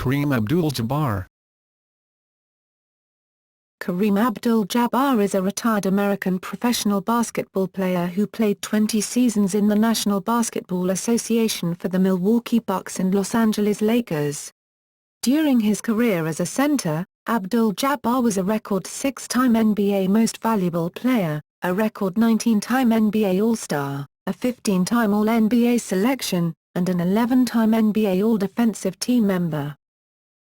Kareem Abdul-Jabbar. Kareem Abdul-Jabbar is a retired American professional basketball player who played 20 seasons in the National Basketball Association for the Milwaukee Bucks and Los Angeles Lakers. During his career as a center, Abdul-Jabbar was a record 6-time NBA Most Valuable Player, a record 19-time NBA All-Star, a 15-time All-NBA selection, and an 11-time NBA All-Defensive Team member.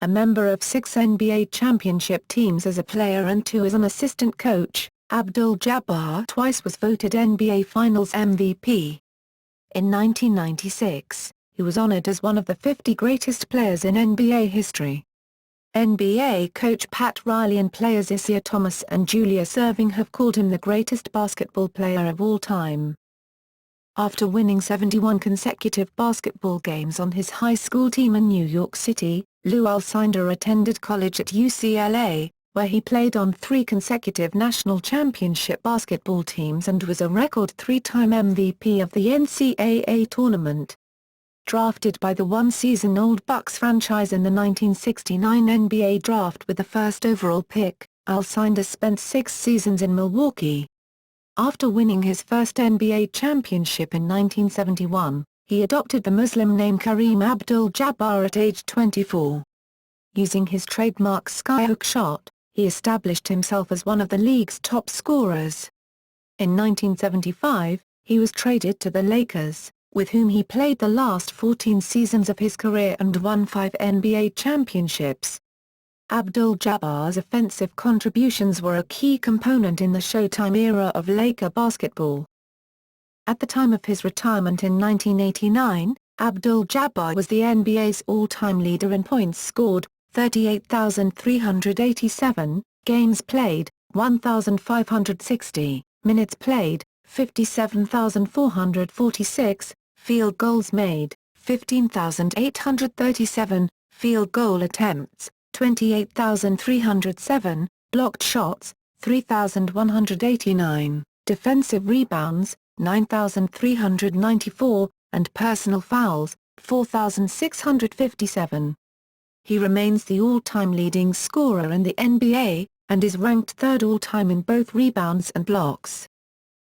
A member of 6 NBA championship teams as a player and 2 as an assistant coach, Abdul-Jabbar twice was voted NBA Finals MVP. In 1996, he was honored as one of the 50 greatest players in NBA history. NBA coach Pat Riley and players Isiah Thomas and Julius Erving have called him the greatest basketball player of all time. After winning 71 consecutive basketball games on his high school team in New York City, Lou Alcindor attended college at UCLA, where he played on 3 consecutive national championship basketball teams and was a record 3-time MVP of the NCAA tournament. Drafted by the one-season-old Bucks franchise in the 1969 NBA draft with the first overall pick, Alcindor spent 6 seasons in Milwaukee. After winning his first NBA championship in 1971, he adopted the Muslim name Kareem Abdul-Jabbar at age 24. Using his trademark skyhook shot, he established himself as one of the league's top scorers. In 1975, he was traded to the Lakers, with whom he played the last 14 seasons of his career and won 5 NBA championships. Abdul-Jabbar's offensive contributions were a key component in the Showtime era of Laker basketball. At the time of his retirement in 1989, Abdul-Jabbar was the NBA's all-time leader in points scored, 38,387, games played, 1,560, minutes played, 57,446, field goals made, 15,837, field goal attempts, 28,307, blocked shots, 3,189, defensive rebounds, 9,394, and personal fouls, 4,657. He remains the all-time leading scorer in the NBA, and is ranked 3rd all-time in both rebounds and blocks.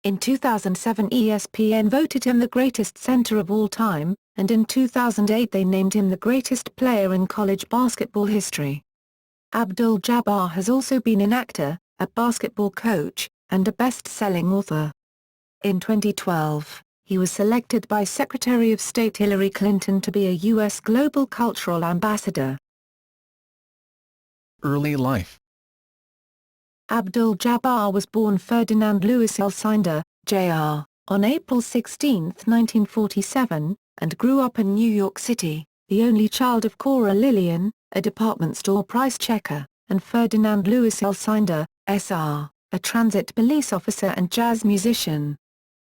In 2007 ESPN voted him the greatest center of all time, and in 2008 they named him the greatest player in college basketball history. Abdul-Jabbar has also been an actor, a basketball coach, and a best-selling author. In 2012, he was selected by Secretary of State Hillary Clinton to be a U.S. Global Cultural Ambassador. Early life. Abdul-Jabbar was born Ferdinand Louis Alcindor, Jr., on April 16, 1947, and grew up in New York City, the only child of Cora Lillian, a department store price checker, and Ferdinand Louis Alcindor, Sr., a transit police officer and jazz musician.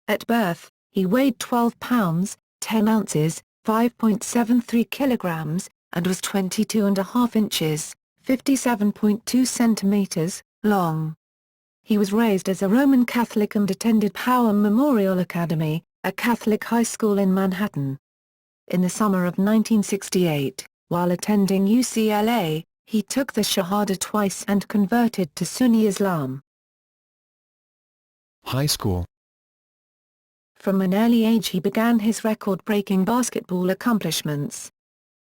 At birth, he weighed 12 pounds, 10 ounces, 5.73 kilograms, and was 22.5 inches, 57.2 centimeters, long. He was raised as a Roman Catholic and attended Power Memorial Academy, a Catholic high school in Manhattan. In the summer of 1968, while attending UCLA, he took the Shahada twice and converted to Sunni Islam. High school. From an early age he began his record-breaking basketball accomplishments.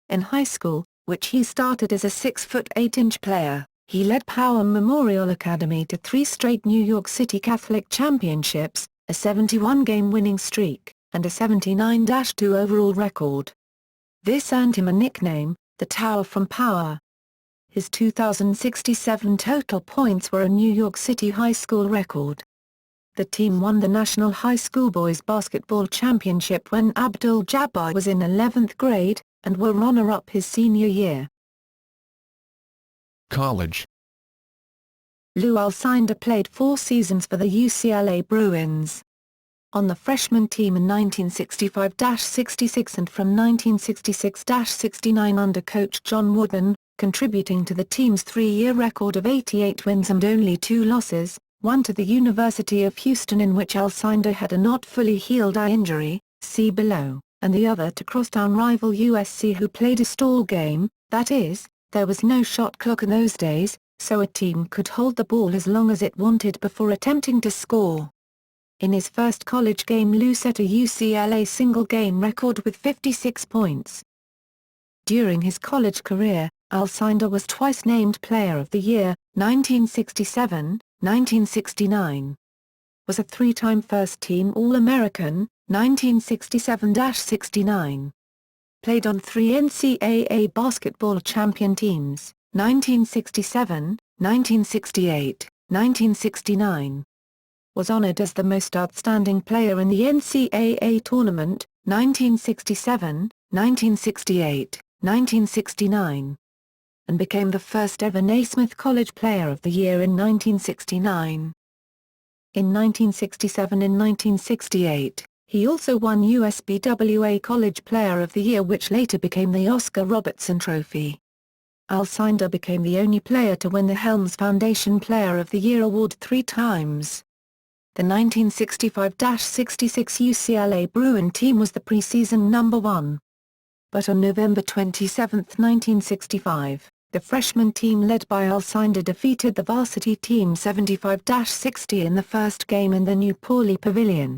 In high school, which he started as a 6'8" player, he led Power Memorial Academy to 3 straight New York City Catholic championships, a 71-game winning streak, and a 79-2 overall record. This earned him a nickname, the Tower from Power. His 2,067 total points were a New York City high school record. The team won the National High School Boys Basketball Championship when Abdul-Jabbar was in 11th grade, and were runner-up his senior year. College. Lou Alcindor played 4 seasons for the UCLA Bruins. On the freshman team in 1965-66 and from 1966-69 under coach John Wooden, contributing to the team's 3-year record of 88 wins and only 2 losses, one to the University of Houston in which Alcindor had a not fully healed eye injury, see below, and the other to crosstown rival USC who played a stall game, That is, there was no shot clock in those days, so a team could hold the ball as long as it wanted before attempting to score. In his first college game, Lou set a UCLA single-game record with 56 points. During his college career, Alcindor was twice named Player of the Year, 1967, 1969. Was a three-time first-team All-American, 1967-69. Played on three NCAA basketball champion teams, 1967, 1968, 1969. Was honored as the most outstanding player in the NCAA tournament, 1967, 1968, 1969. And became the first ever Naismith College Player of the Year in 1969. In 1967 and 1968, he also won USBWA College Player of the Year, which later became the Oscar Robertson Trophy. Alcindor became the only player to win the Helms Foundation Player of the Year award 3 times. The 1965-66 UCLA Bruin team was the preseason number 1. But on November 27, 1965, the freshman team led by Alcindor defeated the varsity team 75-60 in the first game in the new Pauley Pavilion.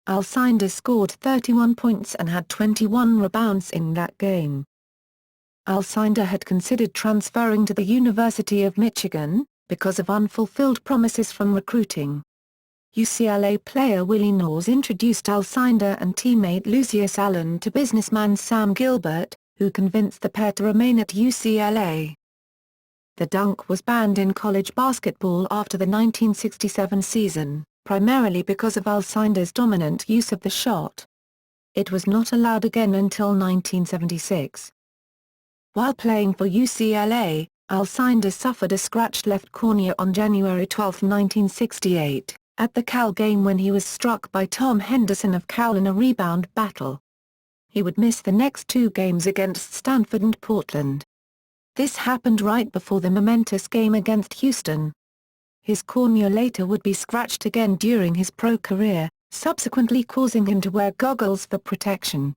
Alcindor scored 31 points and had 21 rebounds in that game. Alcindor had considered transferring to the University of Michigan, because of unfulfilled promises from recruiting. UCLA player Willie Naws introduced Alcindor and teammate Lucius Allen to businessman Sam Gilbert, who convinced the pair to remain at UCLA. The dunk was banned in college basketball after the 1967 season, primarily because of Alcindor's dominant use of the shot. It was not allowed again until 1976. While playing for UCLA, Alcindor suffered a scratched left cornea on January 12, 1968, at the Cal game when he was struck by Tom Henderson of Cal in a rebound battle. He would miss the next 2 games against Stanford and Portland. This happened right before the momentous game against Houston. His cornea later would be scratched again during his pro career, subsequently causing him to wear goggles for protection.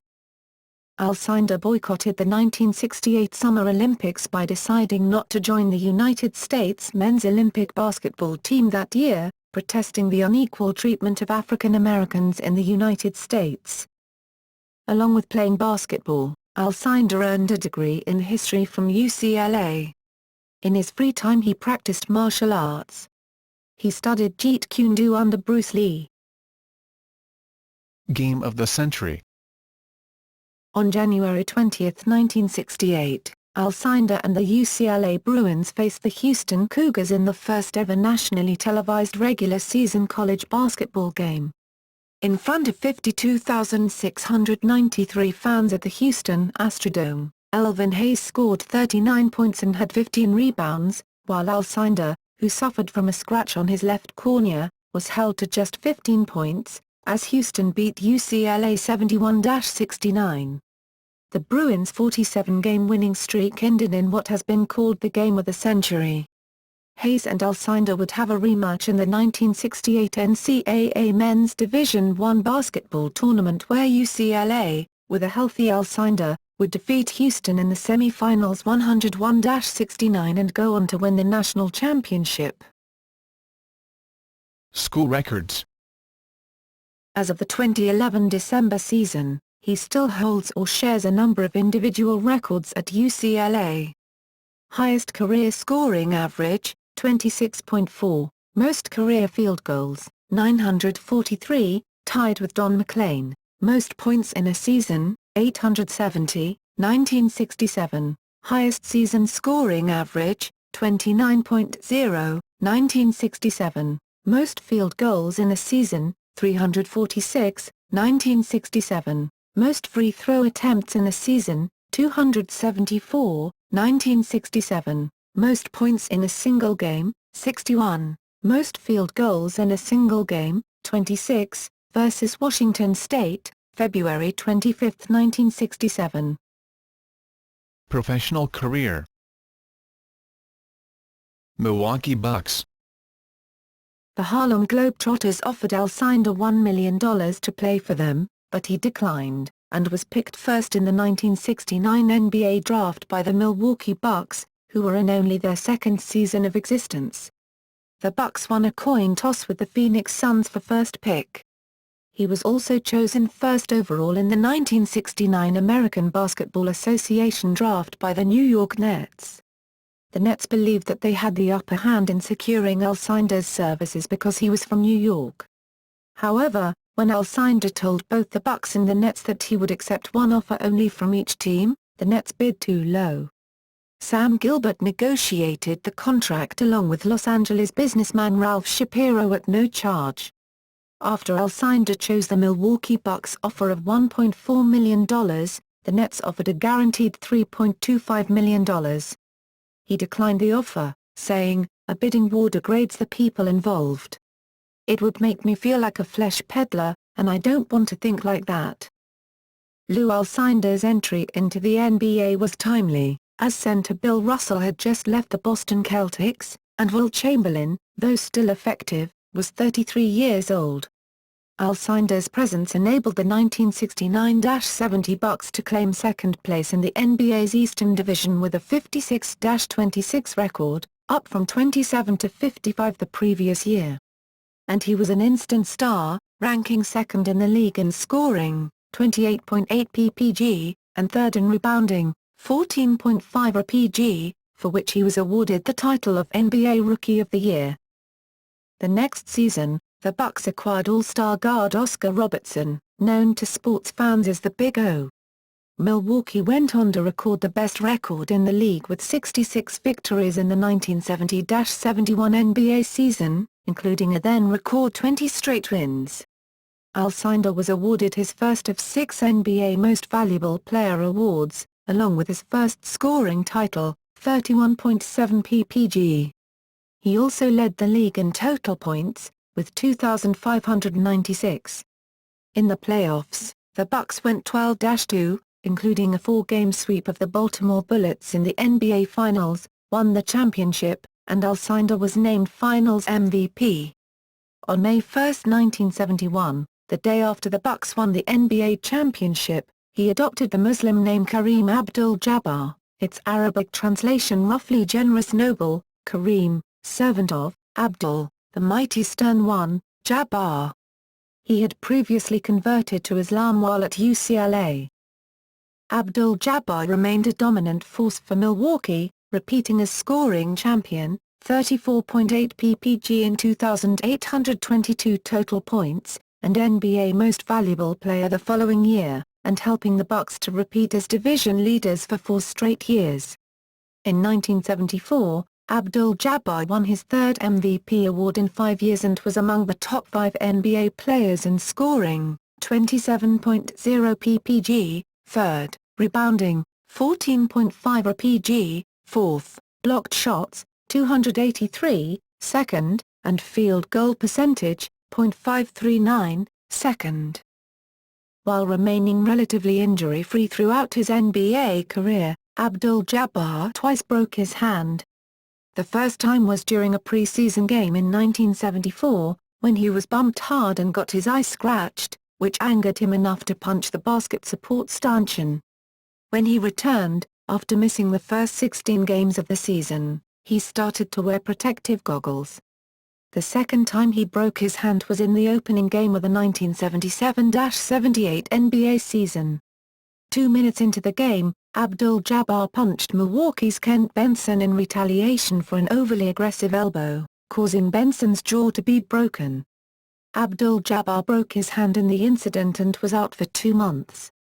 Alcindor boycotted the 1968 Summer Olympics by deciding not to join the United States men's Olympic basketball team that year, protesting the unequal treatment of African Americans in the United States. Along with playing basketball, Alcindor earned a degree in history from UCLA. In his free time he practiced martial arts. He studied Jeet Kune Do under Bruce Lee. Game of the Century. On January 20, 1968, Alcindor and the UCLA Bruins faced the Houston Cougars in the first ever nationally televised regular season college basketball game. In front of 52,693 fans at the Houston Astrodome, Erving Hayes scored 39 points and had 15 rebounds, while Alcindor, who suffered from a scratch on his left cornea, was held to just 15 points, as Houston beat UCLA 71-69. The Bruins' 47-game winning streak ended in what has been called the game of the century. Hayes and Alcindor would have a rematch in the 1968 NCAA Men's Division I basketball tournament where UCLA, with a healthy Alcindor, would defeat Houston in the semi-finals 101-69 and go on to win the national championship. School records. As of the 2011 December season, he still holds or shares a number of individual records at UCLA. Highest career scoring average, 26.4, most career field goals, 943, tied with Don McClain, most points in a season, 870, 1967, highest season scoring average, 29.0, 1967, most field goals in a season, 346, 1967, most free throw attempts in a season, 274, 1967. Most points in a single game, 61, most field goals in a single game, 26, versus Washington State, February 25, 1967. Professional career. Milwaukee Bucks. The Harlem Globetrotters offered Alcindor $1 million to play for them, but he declined. and was picked first in the 1969 NBA draft by the Milwaukee Bucks, who were in only their second season of existence. The Bucks won a coin toss with the Phoenix Suns for first pick. He was also chosen first overall in the 1969 American Basketball Association draft by the New York Nets. The Nets believed that they had the upper hand in securing Alcindor's services because he was from New York. However, when Alcindor told both the Bucks and the Nets that he would accept one offer only from each team, the Nets bid too low. Sam Gilbert negotiated the contract along with Los Angeles businessman Ralph Shapiro at no charge. After Alcindor chose the Milwaukee Bucks' offer of $1.4 million, the Nets offered a guaranteed $3.25 million. He declined the offer, saying, "A bidding war degrades the people involved. It would make me feel like a flesh peddler, and I don't want to think like that." Lou Alcindor's entry into the NBA was timely, as center Bill Russell had just left the Boston Celtics, and Wilt Chamberlain, though still effective, was 33 years old. Alcindor's presence enabled the 1969-70 Bucks to claim second place in the NBA's Eastern Division with a 56-26 record, up from 27-55 the previous year. And he was an instant star, ranking second in the league in scoring, 28.8 ppg, and third in rebounding, 14.5 ppg, for which he was awarded the title of NBA Rookie of the Year. The next season, the Bucks acquired All-Star guard Oscar Robertson, known to sports fans as the Big O. Milwaukee went on to record the best record in the league with 66 victories in the 1970-71 NBA season, including a then-record 20 straight wins. Alcindor was awarded his first of 6 NBA Most Valuable Player awards, along with his first scoring title, 31.7 ppg. He also led the league in total points, with 2,596. In the playoffs, the Bucks went 12-2, including a 4-game sweep of the Baltimore Bullets in the NBA Finals, won the championship, and Alcindor was named Finals MVP. On May 1, 1971, the day after the Bucks won the NBA championship, he adopted the Muslim name Kareem Abdul-Jabbar, its Arabic translation roughly generous noble, Kareem, servant of, Abdul, the mighty stern one, Jabbar. He had previously converted to Islam while at UCLA. Abdul-Jabbar remained a dominant force for Milwaukee, repeating as scoring champion, 34.8 ppg in 2,822 total points, and NBA Most Valuable Player the following year, and helping the Bucks to repeat as division leaders for 4 straight years. In 1974, Abdul-Jabbar won his third MVP award in 5 years and was among the top 5 NBA players in scoring, 27.0 ppg, third, rebounding, 14.5 ppg, fourth, blocked shots, 283, second, and field goal percentage, .539, second. While remaining relatively injury-free throughout his NBA career, Abdul-Jabbar twice broke his hand. The first time was during a preseason game in 1974, when he was bumped hard and got his eye scratched, which angered him enough to punch the basket support stanchion. When he returned, after missing the first 16 games of the season, he started to wear protective goggles. The second time he broke his hand was in the opening game of the 1977-78 NBA season. 2 minutes into the game, Abdul-Jabbar punched Milwaukee's Kent Benson in retaliation for an overly aggressive elbow, causing Benson's jaw to be broken. Abdul-Jabbar broke his hand in the incident and was out for 2 months.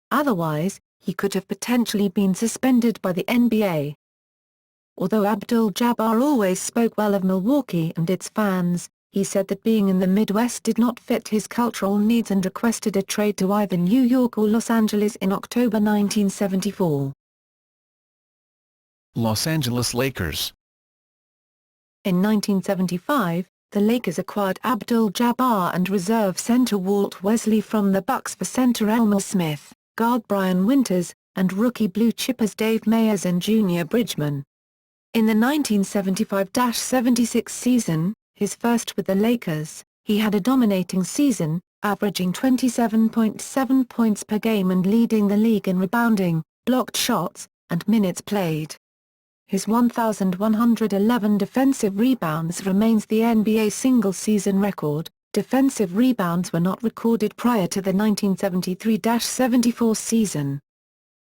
Otherwise, he could have potentially been suspended by the NBA. Although Abdul-Jabbar always spoke well of Milwaukee and its fans, he said that being in the Midwest did not fit his cultural needs and requested a trade to either New York or Los Angeles in October 1974. Los Angeles Lakers. In 1975, the Lakers acquired Abdul-Jabbar and reserve center Walt Wesley from the Bucks for center Elmer Smith, guard Brian Winters, and rookie blue chippers Dave Meyers and Junior Bridgman. In the 1975-76 season, his first with the Lakers, he had a dominating season, averaging 27.7 points per game and leading the league in rebounding, blocked shots, and minutes played. His 1,111 defensive rebounds remains the NBA single-season record. Defensive rebounds were not recorded prior to the 1973-74 season.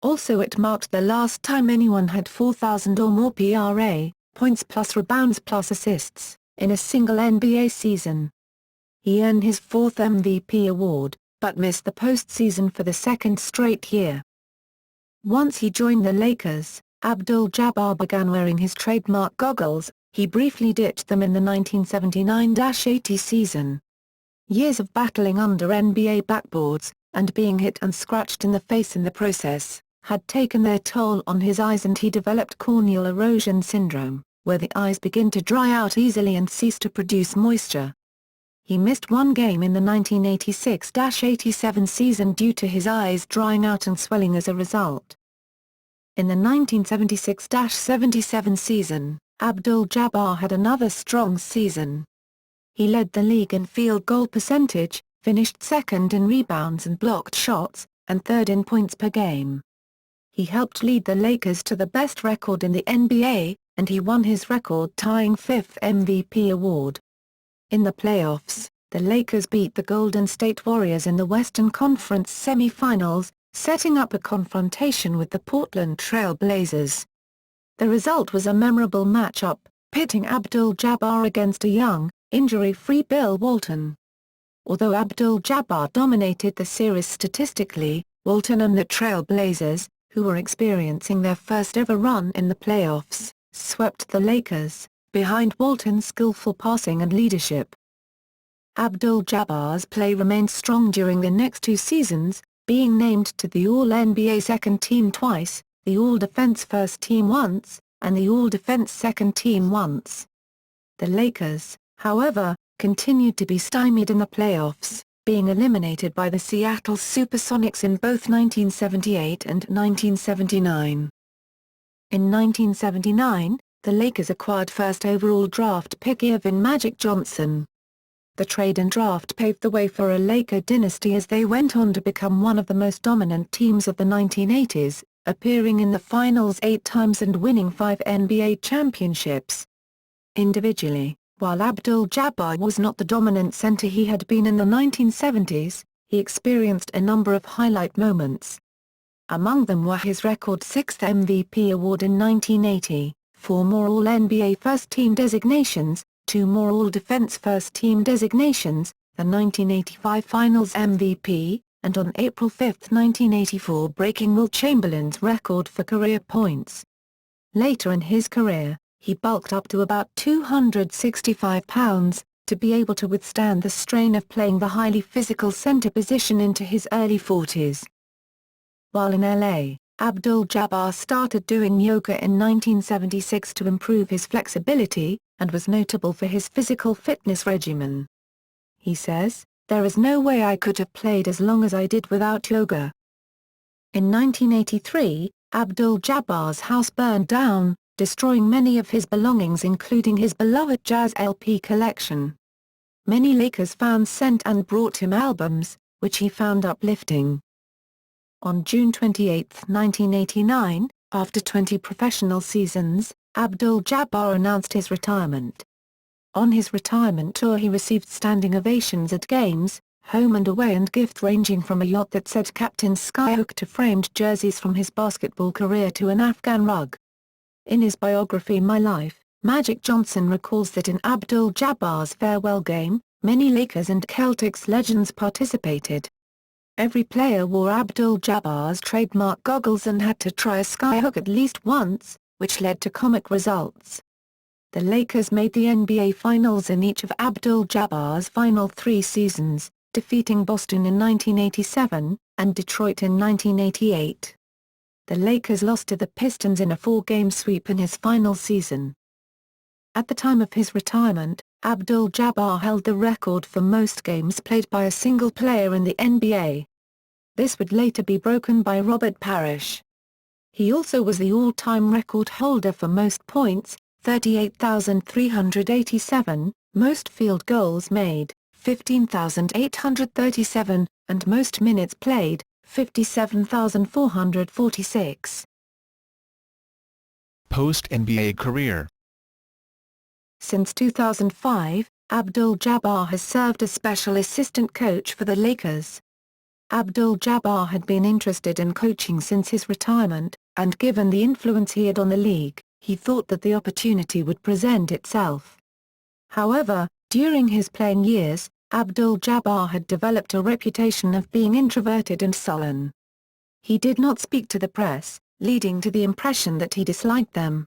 Also, it marked the last time anyone had 4,000 or more PRA, points plus rebounds plus assists, in a single NBA season. He earned his fourth MVP award, but missed the postseason for the second straight year. Once he joined the Lakers, Abdul-Jabbar began wearing his trademark goggles. He briefly ditched them in the 1979-80 season. Years of battling under NBA backboards, and being hit and scratched in the face in the process, had taken their toll on his eyes, and he developed corneal erosion syndrome, where the eyes begin to dry out easily and cease to produce moisture. He missed one game in the 1986-87 season due to his eyes drying out and swelling as a result. In the 1976-77 season, Abdul-Jabbar had another strong season. He led the league in field goal percentage, finished second in rebounds and blocked shots, and third in points per game. He helped lead the Lakers to the best record in the NBA, and he won his record-tying fifth MVP award. In the playoffs, the Lakers beat the Golden State Warriors in the Western Conference semi-finals, setting up a confrontation with the Portland Trail Blazers. The result was a memorable matchup, pitting Abdul-Jabbar against a young, injury-free Bill Walton. Although Abdul-Jabbar dominated the series statistically, Walton and the Trail Blazers, who were experiencing their first-ever run in the playoffs, swept the Lakers, behind Walton's skillful passing and leadership. Abdul-Jabbar's play remained strong during the next two seasons, being named to the All-NBA Second Team twice, the All-Defense First Team once, and the All-Defense Second Team once. The Lakers, however, continued to be stymied in the playoffs, being eliminated by the Seattle Supersonics in both 1978 and 1979. In 1979, the Lakers acquired first overall draft pick Erving "Magic" Johnson. The trade and draft paved the way for a Laker dynasty as they went on to become one of the most dominant teams of the 1980s, appearing in the finals 8 times and winning 5 NBA championships. Individually, while Abdul-Jabbar was not the dominant center he had been in the 1970s, he experienced a number of highlight moments. Among them were his record 6th MVP award in 1980, 4 more All-NBA First-Team designations, 2 more All-Defense First-Team designations, the 1985 Finals MVP, and on April 5, 1984 breaking Wilt Chamberlain's record for career points. Later in his career, he bulked up to about 265 pounds, to be able to withstand the strain of playing the highly physical center position into his early 40s. While in LA, Abdul-Jabbar started doing yoga in 1976 to improve his flexibility, and was notable for his physical fitness regimen. He says, "There is no way I could have played as long as I did without yoga." In 1983, Abdul-Jabbar's house burned down, destroying many of his belongings including his beloved jazz LP collection. Many Lakers fans sent and brought him albums, which he found uplifting. On June 28, 1989, after 20 professional seasons, Abdul-Jabbar announced his retirement. On his retirement tour he received standing ovations at games, home and away, and gift ranging from a yacht that said Captain Skyhook to framed jerseys from his basketball career to an Afghan rug. In his biography My Life, Magic Johnson recalls that in Abdul-Jabbar's farewell game, many Lakers and Celtics legends participated. Every player wore Abdul-Jabbar's trademark goggles and had to try a skyhook at least once, which led to comic results. The Lakers made the NBA Finals in each of Abdul-Jabbar's final 3 seasons, defeating Boston in 1987, and Detroit in 1988. The Lakers lost to the Pistons in a 4-game sweep in his final season. At the time of his retirement, Abdul-Jabbar held the record for most games played by a single player in the NBA. This would later be broken by Robert Parrish. He also was the all-time record holder for most points, 38,387, most field goals made, 15,837, and most minutes played, 57,446. Post-NBA career. Since 2005, Abdul-Jabbar has served as special assistant coach for the Lakers. Abdul-Jabbar had been interested in coaching since his retirement, and given the influence he had on the league, he thought that the opportunity would present itself. However, during his playing years, Abdul-Jabbar had developed a reputation of being introverted and sullen. He did not speak to the press, leading to the impression that he disliked them.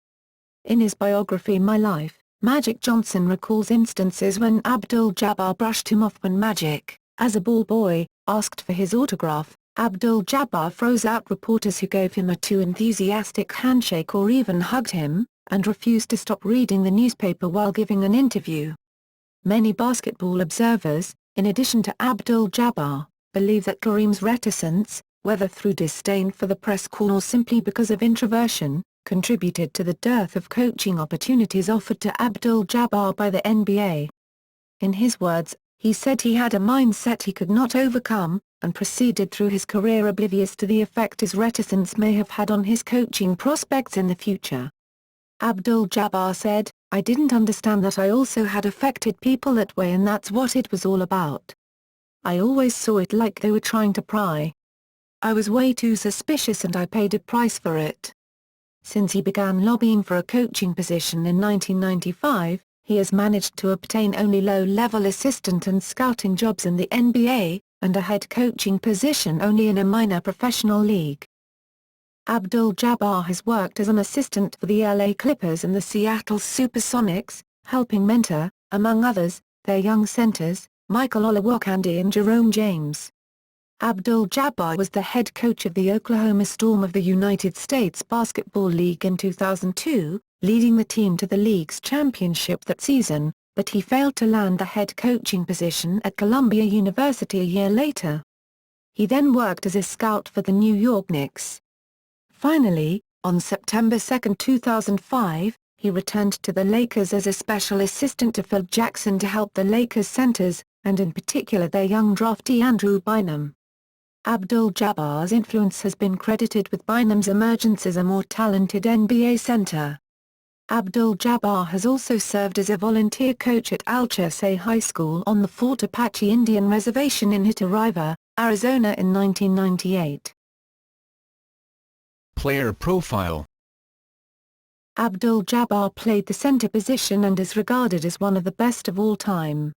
In his biography My Life, Magic Johnson recalls instances when Abdul-Jabbar brushed him off when Magic, as a ball boy, asked for his autograph. Abdul-Jabbar froze out reporters who gave him a too enthusiastic handshake or even hugged him, and refused to stop reading the newspaper while giving an interview. Many basketball observers, in addition to Abdul-Jabbar, believe that Kareem's reticence, whether through disdain for the press corps or simply because of introversion, contributed to the dearth of coaching opportunities offered to Abdul-Jabbar by the NBA. In his words, he said he had a mindset he could not overcome, and proceeded through his career oblivious to the effect his reticence may have had on his coaching prospects in the future. Abdul-Jabbar said, "I didn't understand that I also had affected people that way, and that's what it was all about. I always saw it like they were trying to pry. I was way too suspicious and I paid a price for it." Since he began lobbying for a coaching position in 1995, he has managed to obtain only low-level assistant and scouting jobs in the NBA, and a head coaching position only in a minor professional league. Abdul-Jabbar has worked as an assistant for the LA Clippers and the Seattle Supersonics, helping mentor, among others, their young centers, Michael Olowokandi and Jerome James. Abdul-Jabbar was the head coach of the Oklahoma Storm of the United States Basketball League in 2002, leading the team to the league's championship that season, but he failed to land the head coaching position at Columbia University a year later. He then worked as a scout for the New York Knicks. Finally, on September 2, 2005, he returned to the Lakers as a special assistant to Phil Jackson to help the Lakers centers, and in particular their young draftee Andrew Bynum. Abdul-Jabbar's influence has been credited with Bynum's emergence as a more talented NBA center. Abdul-Jabbar has also served as a volunteer coach at Alchesay High School on the Fort Apache Indian Reservation in Hitariva, Arizona in 1998. Player profile. Abdul-Jabbar played the center position and is regarded as one of the best of all time.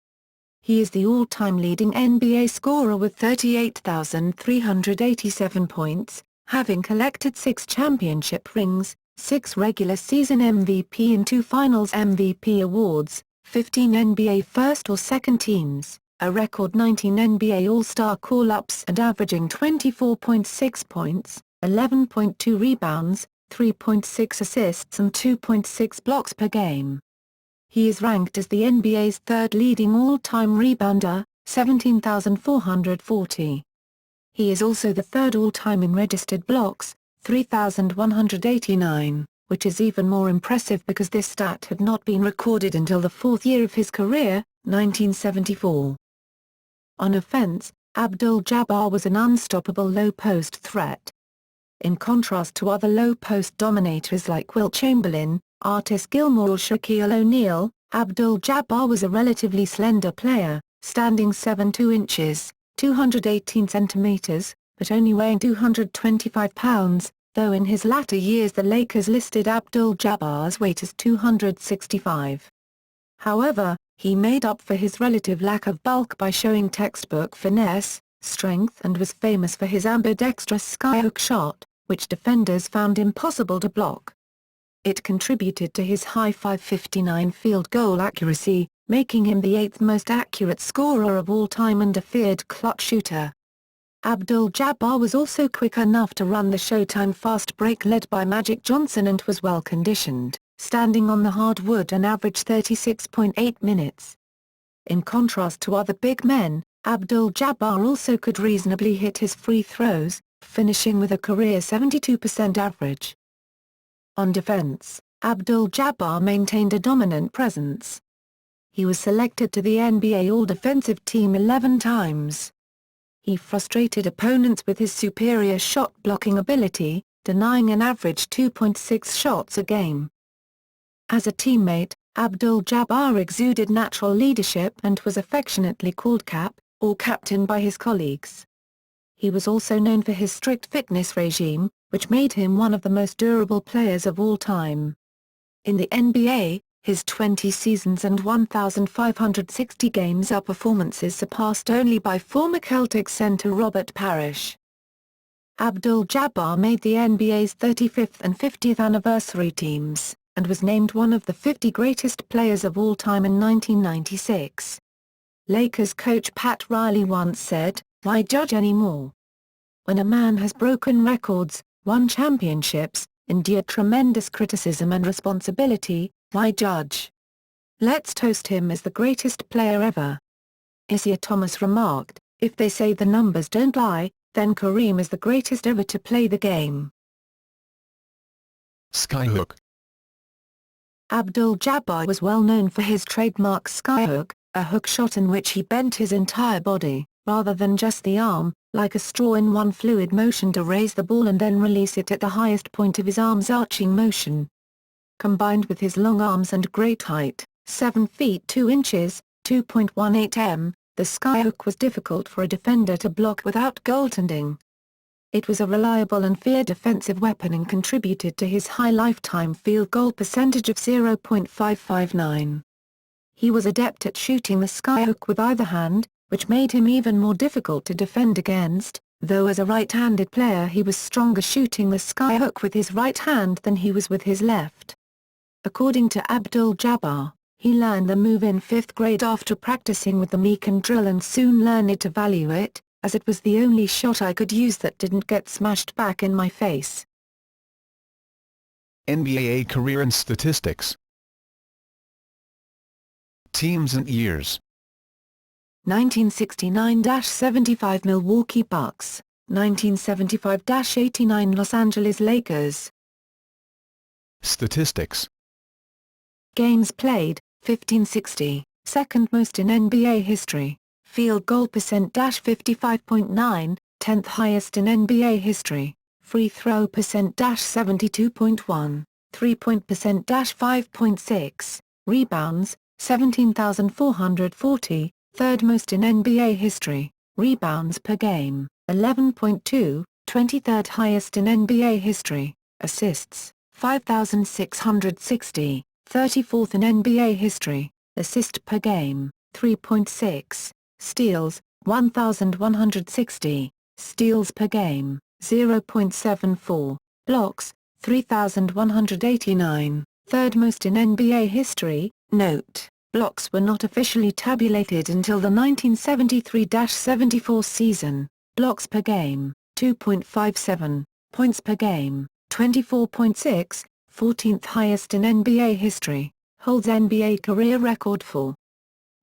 He is the all-time leading NBA scorer with 38,387 points, having collected 6 championship rings, 6 regular season MVP and 2 Finals MVP awards, 15 NBA first or second teams, a record 19 NBA All-Star call-ups and averaging 24.6 points, 11.2 rebounds, 3.6 assists and 2.6 blocks per game. He is ranked as the NBA's third leading all-time rebounder, 17,440. He is also the third all-time in registered blocks, 3,189, which is even more impressive because this stat had not been recorded until the 4th year of his career, 1974. On offense, Abdul-Jabbar was an unstoppable low-post threat. In contrast to other low-post dominators like Wilt Chamberlain, Artis Gilmore or Shaquille O'Neal, Abdul-Jabbar was a relatively slender player, standing 7'2" inches, 218 centimeters, but only weighing 225 pounds, though in his latter years the Lakers listed Abdul-Jabbar's weight as 265. However, he made up for his relative lack of bulk by showing textbook finesse, strength and was famous for his ambidextrous skyhook shot, which defenders found impossible to block. It contributed to his high .559 field goal accuracy, making him the 8th most accurate scorer of all time and a feared clutch shooter. Abdul-Jabbar was also quick enough to run the Showtime fast break led by Magic Johnson and was well conditioned, standing on the hardwood an average 36.8 minutes. In contrast to other big men, Abdul-Jabbar also could reasonably hit his free throws, finishing with a career 72% average. On defense, Abdul-Jabbar maintained a dominant presence. He was selected to the NBA All-Defensive Team 11 times. He frustrated opponents with his superior shot-blocking ability, denying an average 2.6 shots a game. As a teammate, Abdul-Jabbar exuded natural leadership and was affectionately called Cap, or Captain by his colleagues. He was also known for his strict fitness regime, which made him one of the most durable players of all time. In the NBA, his 20 seasons and 1,560 games are performances surpassed only by former Celtics center Robert Parrish. Abdul-Jabbar made the NBA's 35th and 50th anniversary teams, and was named one of the 50 greatest players of all time in 1996. Lakers coach Pat Riley once said, "Why judge anymore? When a man has broken records, won championships, endured tremendous criticism and responsibility, why judge? Let's toast him as the greatest player ever." Isiah Thomas remarked, "If they say the numbers don't lie, then Kareem is the greatest ever to play the game." Skyhook. Abdul-Jabbar was well known for his trademark skyhook, a hook shot in which he bent his entire body, rather than just the arm, like a straw in one fluid motion to raise the ball and then release it at the highest point of his arm's arching motion. Combined with his long arms and great height, 7 feet 2 inches, 2.18 m, the skyhook was difficult for a defender to block without goaltending. It was a reliable and feared defensive weapon and contributed to his high lifetime field goal percentage of .559. He was adept at shooting the skyhook with either hand, which made him even more difficult to defend against, though as a right-handed player he was stronger shooting the skyhook with his right hand than he was with his left. According to Abdul-Jabbar, he learned the move in 5th grade after practicing with the Meekan drill and soon learned to value it, as it was the only shot I could use that didn't get smashed back in my face. NBA career and statistics. Teams and years. 1969-75 Milwaukee Bucks, 1975-89 Los Angeles Lakers. Statistics. Games played, 1560, second most in NBA history. Field goal %-55.9, 10th highest in NBA history. Free throw %-72.1, 3-point %-5.6. Rebounds, 17,440, third most in NBA history. Rebounds per game, 11.2, 23rd highest in NBA history. Assists, 5,660, 34th in NBA history. Assist per game, 3.6. Steals, 1,160. Steals per game, 0.74. Blocks, 3,189, third most in NBA history. Note, blocks were not officially tabulated until the 1973-74 season. Blocks per game, 2.57. Points per game, 24.6, 14th highest in NBA history. Holds NBA career record for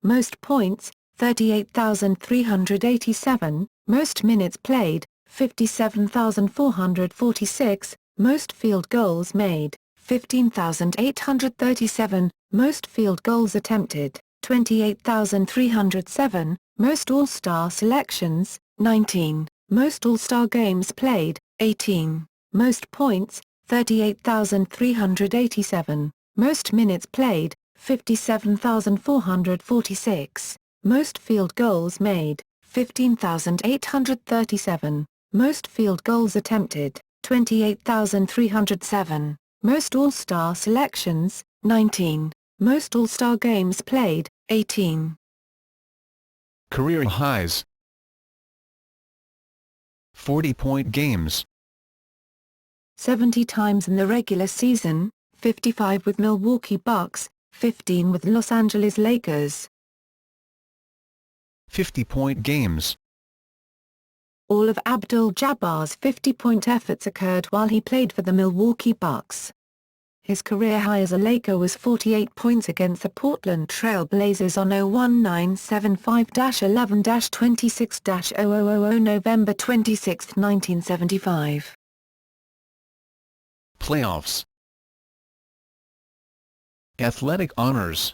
most points, 38,387, most minutes played, 57,446, most field goals made, 15,837, most field goals attempted, 28,307, most All-Star selections, 19, most All-Star games played, 18, most points, 38,387, most minutes played, 57,446. Most field goals made, 15,837. Most field goals attempted, 28,307. Most All-Star selections, 19. Most All-Star games played, 18. Career highs. 40-point games. 70 times in the regular season, 55 with Milwaukee Bucks, 15 with Los Angeles Lakers. 50-point games. All of Abdul-Jabbar's 50-point efforts occurred while he played for the Milwaukee Bucks. His career high as a Laker was 48 points against the Portland Trail Blazers on 01975-11-26-0000 November 26, 1975. Playoffs. Athletic honors.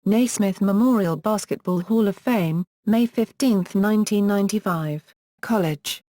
Naismith Memorial Basketball Hall of Fame, May 15, 1995, College.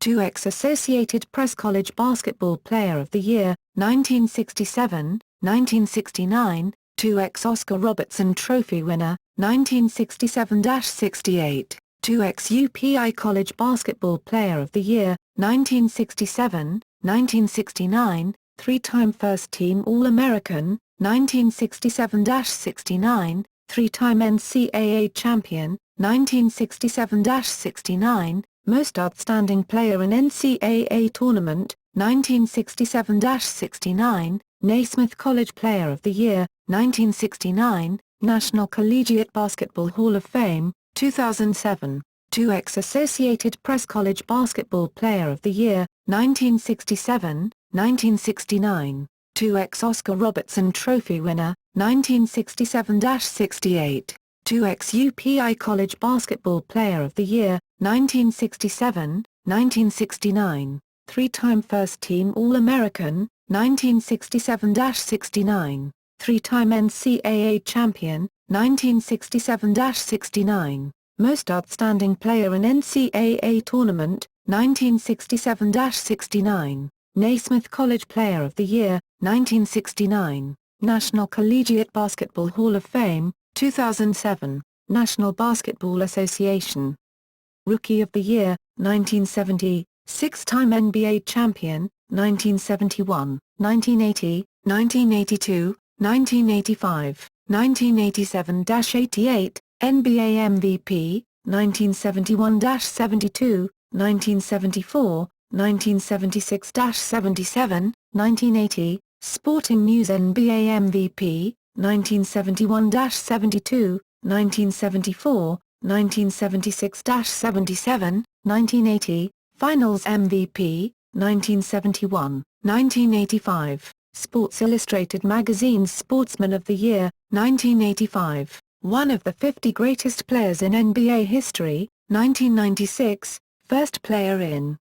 2x Associated Press College Basketball Player of the Year, 1967, 1969, 2x Oscar Robertson Trophy winner, 1967-68, 2x UPI College Basketball Player of the Year, 1967, 1969, 3-time First Team All-American, 1967-69, 3-time NCAA Champion, 1967-69, Most Outstanding Player in NCAA Tournament, 1967-69, Naismith College Player of the Year, 1969, National Collegiate Basketball Hall of Fame, 2007, 2x Associated Press College Basketball Player of the Year, 1967, 1969, 2x Oscar Robertson Trophy winner, 1967-68, 2x UPI College Basketball Player of the Year, 1967, 1969, 3-time First Team All-American, 1967-69, 3-time NCAA Champion, 1967-69, Most Outstanding Player in NCAA Tournament, 1967-69, Naismith College Player of the Year, 1969, National Collegiate Basketball Hall of Fame, 2007, National Basketball Association. Rookie of the Year, 1970, 6-time NBA Champion, 1971, 1980, 1982, 1985, 1987-88, NBA MVP, 1971-72, 1974, 1976-77, 1980, Sporting News NBA MVP, 1971-72, 1974, 1976-77, 1980, Finals MVP, 1971, 1985, Sports Illustrated Magazine's Sportsman of the Year, 1985, one of the 50 greatest players in NBA history, 1996, first player in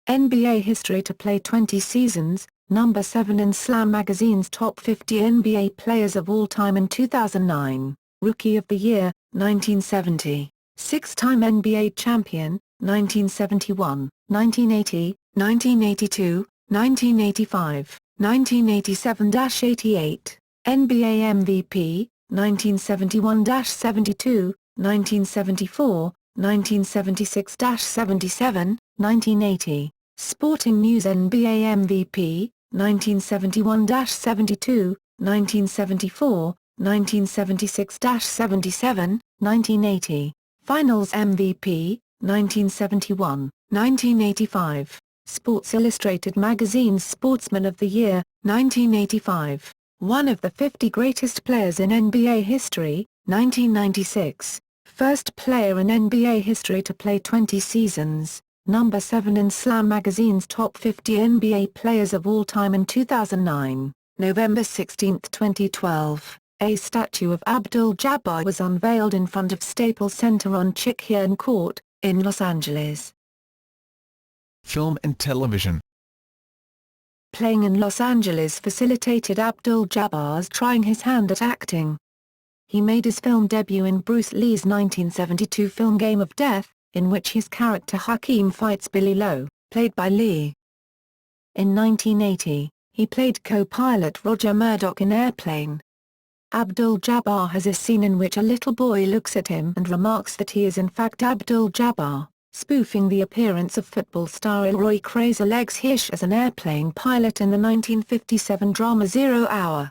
NBA history to play 20 seasons, number 7 in Slam Magazine's Top 50 NBA Players of All Time in 2009, Rookie of the Year, 1970, 6-time NBA Champion, 1971, 1980, 1982, 1985, 1987-88, NBA MVP, 1971-72, 1974, 1976-77, 1980, Sporting News NBA MVP, 1971-72, 1974, 1976-77, 1980, Finals MVP, 1971, 1985, Sports Illustrated Magazine's Sportsman of the Year, 1985, one of the 50 greatest players in NBA history, 1996, first player in NBA history to play 20 seasons, number 7 in Slam Magazine's Top 50 NBA Players of All Time in 2009, November 16, 2012. A statue of Abdul-Jabbar was unveiled in front of Staples Center on Chick-Hearn Court, in Los Angeles. Film and television. Playing in Los Angeles facilitated Abdul-Jabbar's trying his hand at acting. He made his film debut in Bruce Lee's 1972 film Game of Death, in which his character Hakeem fights Billy Lowe, played by Lee. In 1980, he played co-pilot Roger Murdoch in Airplane. Abdul-Jabbar has a scene in which a little boy looks at him and remarks that he is in fact Abdul-Jabbar, spoofing the appearance of football star Elroy Crazy Legs Hirsch as an airplane pilot in the 1957 drama 0 Hour.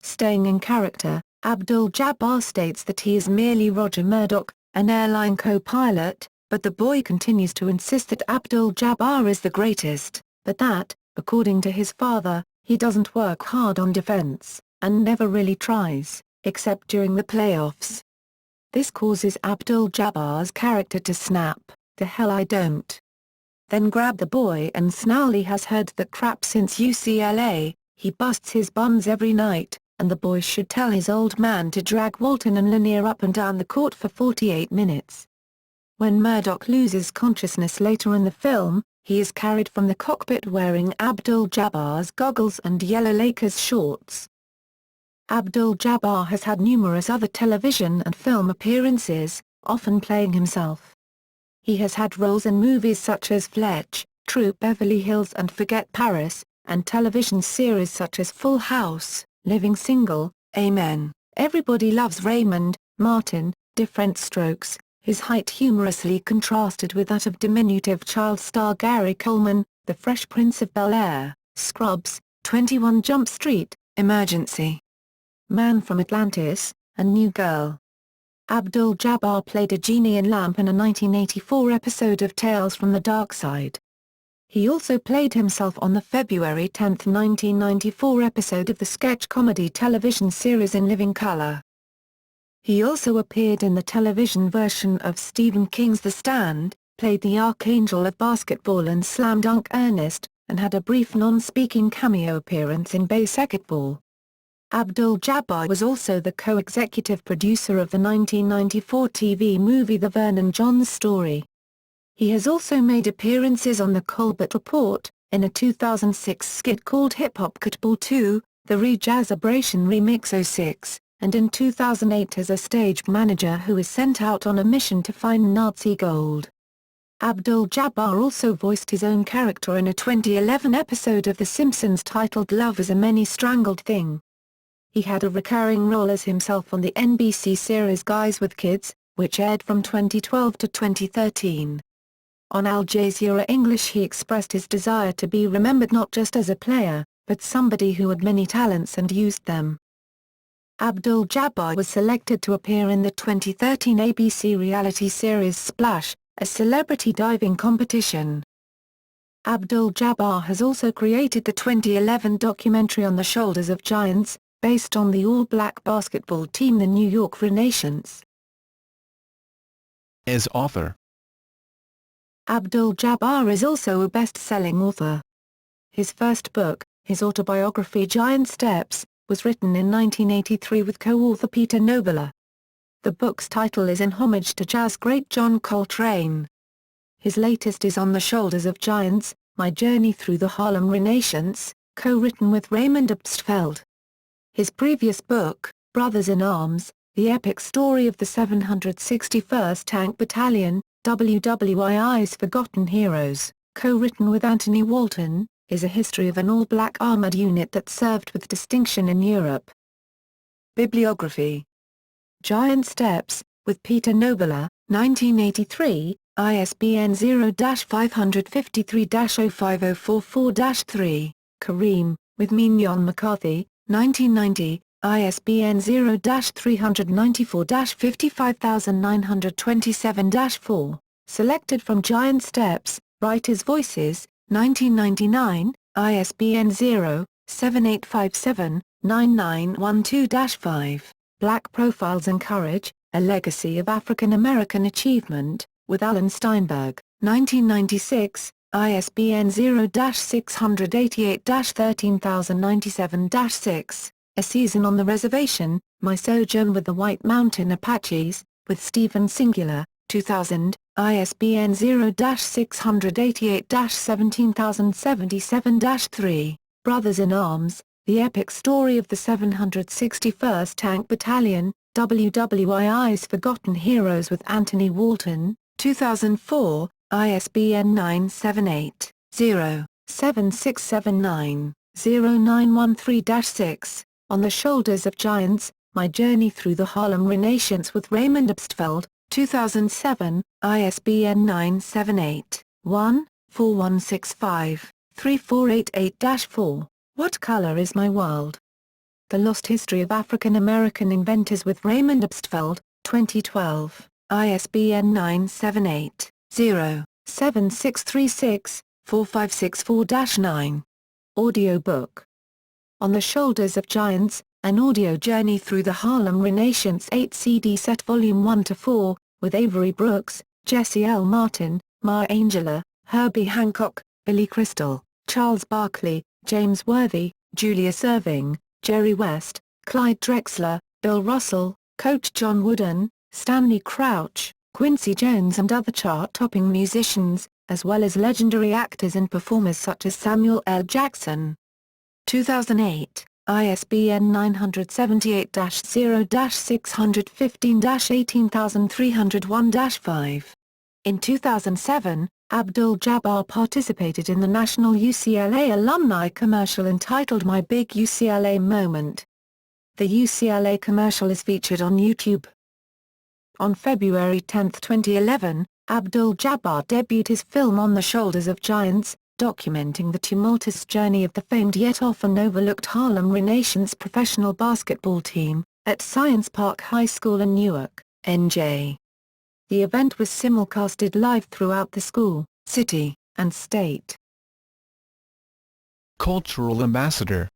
Staying in character, Abdul-Jabbar states that he is merely Roger Murdoch, an airline co-pilot, but the boy continues to insist that Abdul-Jabbar is the greatest, but that, according to his father, he doesn't work hard on defense, and never really tries, except during the playoffs. This causes Abdul-Jabbar's character to snap, "The hell I don't." Then grab the boy and Snarly has heard that crap since UCLA, he busts his buns every night, and the boy should tell his old man to drag Walton and Lanier up and down the court for 48 minutes. When Murdoch loses consciousness later in the film, he is carried from the cockpit wearing Abdul-Jabbar's goggles and yellow Lakers shorts. Abdul-Jabbar has had numerous other television and film appearances, often playing himself. He has had roles in movies such as Fletch, Troop Beverly Hills and Forget Paris, and television series such as Full House, Living Single, Amen, Everybody Loves Raymond, Martin, Different Strokes, his height humorously contrasted with that of diminutive child star Gary Coleman, The Fresh Prince of Bel-Air, Scrubs, 21 Jump Street, Emergency, Man from Atlantis, and New Girl. Abdul-Jabbar played a genie in Lamp in a 1984 episode of Tales from the Dark Side. He also played himself on the February 10, 1994 episode of the sketch comedy television series In Living Color. He also appeared in the television version of Stephen King's The Stand, played the Archangel of Basketball and Slam Dunk Ernest, and had a brief non-speaking cameo appearance in Basketball. Abdul-Jabbar was also the co-executive producer of the 1994 TV movie The Vernon Johns Story. He has also made appearances on The Colbert Report, in a 2006 skit called Hip Hop Football 2, The Re-Jazzabration Remix 06, and in 2008 as a stage manager who is sent out on a mission to find Nazi gold. Abdul-Jabbar also voiced his own character in a 2011 episode of The Simpsons titled Love is a Many-Strangled Thing. He had a recurring role as himself on the NBC series Guys with Kids, which aired from 2012 to 2013. On Al Jazeera English he expressed his desire to be remembered not just as a player, but somebody who had many talents and used them. Abdul-Jabbar was selected to appear in the 2013 ABC reality series Splash, a celebrity diving competition. Abdul-Jabbar has also created the 2011 documentary On the Shoulders of Giants, based on the all-black basketball team the New York Renaissance. As author. Abdul-Jabbar is also a best-selling author. His first book, his autobiography Giant Steps, was written in 1983 with co-author Peter Nobler. The book's title is in homage to jazz great John Coltrane. His latest is On the Shoulders of Giants, My Journey Through the Harlem Renaissance, co-written with Raymond Obstfeld. His previous book, Brothers in Arms, The Epic Story of the 761st Tank Battalion, WWII's Forgotten Heroes, co-written with Anthony Walton, is a history of an all-black armored unit that served with distinction in Europe. Bibliography. Giant Steps, with Peter Nobler, 1983, ISBN 0-553-05044-3, Kareem, with Mignon McCarthy, 1990, ISBN 0-394-55927-4, selected from Giant Steps, Writers' Voices, 1999, ISBN 0-7857-9912-5, Black Profiles and Courage, A Legacy of African American Achievement, with Alan Steinberg, 1996, ISBN 0-688-13097-6, A Season on the Reservation, My Sojourn with the White Mountain Apaches, with Stephen Singular, 2000, ISBN 0-688-17077-3, Brothers in Arms, The Epic Story of the 761st Tank Battalion, WWII's Forgotten Heroes with Anthony Walton, 2004, ISBN 978-0-7679-0913-6, On the Shoulders of Giants, My Journey Through the Harlem Renaissance with Raymond Obstfeld, 2007, ISBN 978-1-4165-3488-4, What Color Is My World? The Lost History of African American Inventors with Raymond Obstfeld, 2012, ISBN 978-0-7636-4564-9. Audiobook. On the Shoulders of Giants, An Audio Journey Through the Harlem Renaissance 8 CD Set Volume 1-4, with Avery Brooks, Jesse L. Martin, Maya Angelou, Herbie Hancock, Billy Crystal, Charles Barkley, James Worthy, Julius Erving, Jerry West, Clyde Drexler, Bill Russell, Coach John Wooden, Stanley Crouch, Quincy Jones and other chart-topping musicians, as well as legendary actors and performers such as Samuel L. Jackson. 2008. ISBN 978-0-615-18301-5. In 2007, Abdul-Jabbar participated in the national UCLA alumni commercial entitled My Big UCLA Moment. The UCLA commercial is featured on YouTube. On February 10, 2011, Abdul-Jabbar debuted his film On the Shoulders of Giants, documenting the tumultuous journey of the famed yet often overlooked Harlem Renaissance professional basketball team, at Science Park High School in Newark, NJ. The event was simulcasted live throughout the school, city, and state. Cultural Ambassador.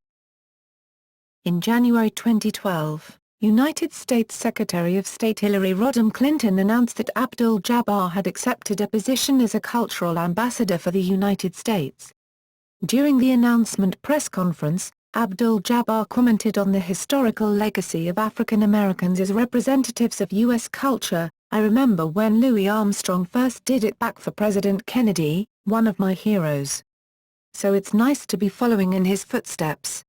In January 2012, United States Secretary of State Hillary Rodham Clinton announced that Abdul-Jabbar had accepted a position as a cultural ambassador for the United States. During the announcement press conference, Abdul-Jabbar commented on the historical legacy of African Americans as representatives of U.S. culture. "I remember when Louis Armstrong first did it back for President Kennedy, one of my heroes. So it's nice to be following in his footsteps."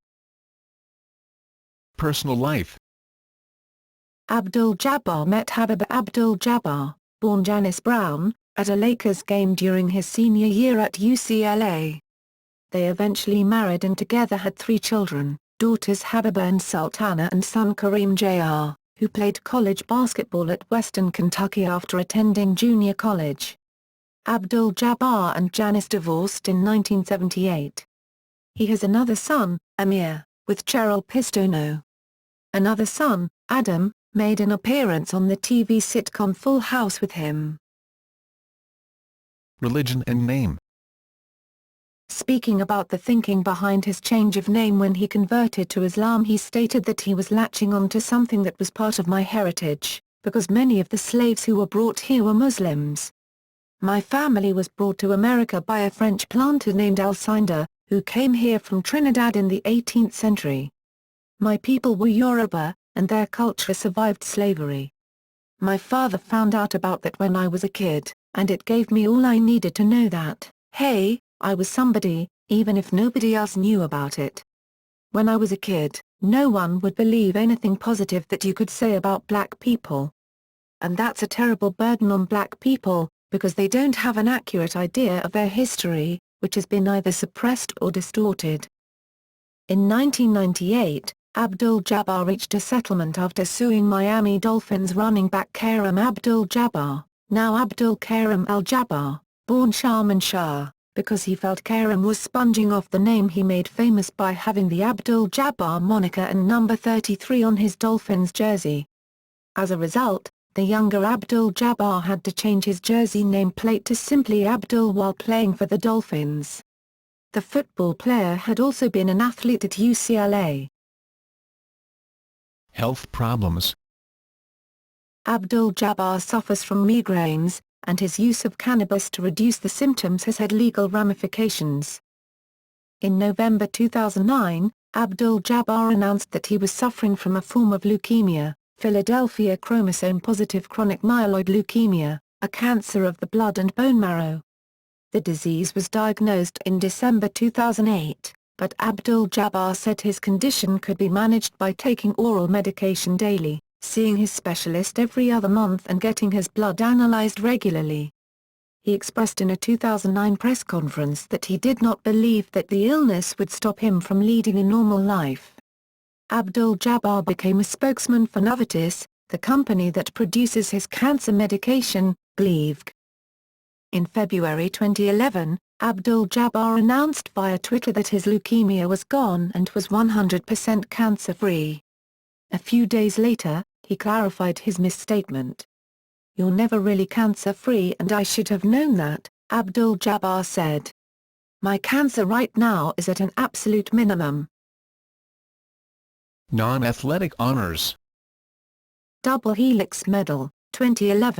Personal life. Abdul-Jabbar met Habiba Abdul-Jabbar, born Janice Brown, at a Lakers game during his senior year at UCLA. They eventually married and together had 3 children, daughters Habiba and Sultana and son Kareem Jr., who played college basketball at Western Kentucky after attending junior college. Abdul-Jabbar and Janice divorced in 1978. He has another son, Amir, with Cheryl Pistono. Another son, Adam, made an appearance on the TV sitcom Full House with him. Religion and name. Speaking about the thinking behind his change of name when he converted to Islam, he stated that he was latching on to something that was part of my heritage, because many of the slaves who were brought here were Muslims. My family was brought to America by a French planter named Alcindor, who came here from Trinidad in the 18th century. My people were Yoruba, and their culture survived slavery. My father found out about that when I was a kid, and it gave me all I needed to know that, hey, I was somebody, even if nobody else knew about it. When I was a kid, no one would believe anything positive that you could say about black people. And that's a terrible burden on black people, because they don't have an accurate idea of their history, which has been either suppressed or distorted. In 1998, Abdul-Jabbar reached a settlement after suing Miami Dolphins running back Kareem Abdul-Jabbar, now Abdul Kareem Al-Jabbar, born Sharman Shah, because he felt Kareem was sponging off the name he made famous by having the Abdul-Jabbar moniker and number 33 on his Dolphins jersey. As a result, the younger Abdul-Jabbar had to change his jersey nameplate to simply Abdul while playing for the Dolphins. The football player had also been an athlete at UCLA. Health problems. Abdul-Jabbar suffers from migraines, and his use of cannabis to reduce the symptoms has had legal ramifications. In November 2009, Abdul-Jabbar announced that he was suffering from a form of leukemia, Philadelphia chromosome-positive chronic myeloid leukemia, a cancer of the blood and bone marrow. The disease was diagnosed in December 2008, but Abdul-Jabbar said his condition could be managed by taking oral medication daily, seeing his specialist every other month and getting his blood analyzed regularly. He expressed in a 2009 press conference that he did not believe that the illness would stop him from leading a normal life. Abdul-Jabbar became a spokesman for Novartis, the company that produces his cancer medication, Gleevec. In February 2011, Abdul-Jabbar announced via Twitter that his leukemia was gone and was 100% cancer-free. A few days later, he clarified his misstatement. "You're never really cancer-free and I should have known that," Abdul-Jabbar said. "My cancer right now is at an absolute minimum." Non-athletic honors. Double Helix Medal, 2011.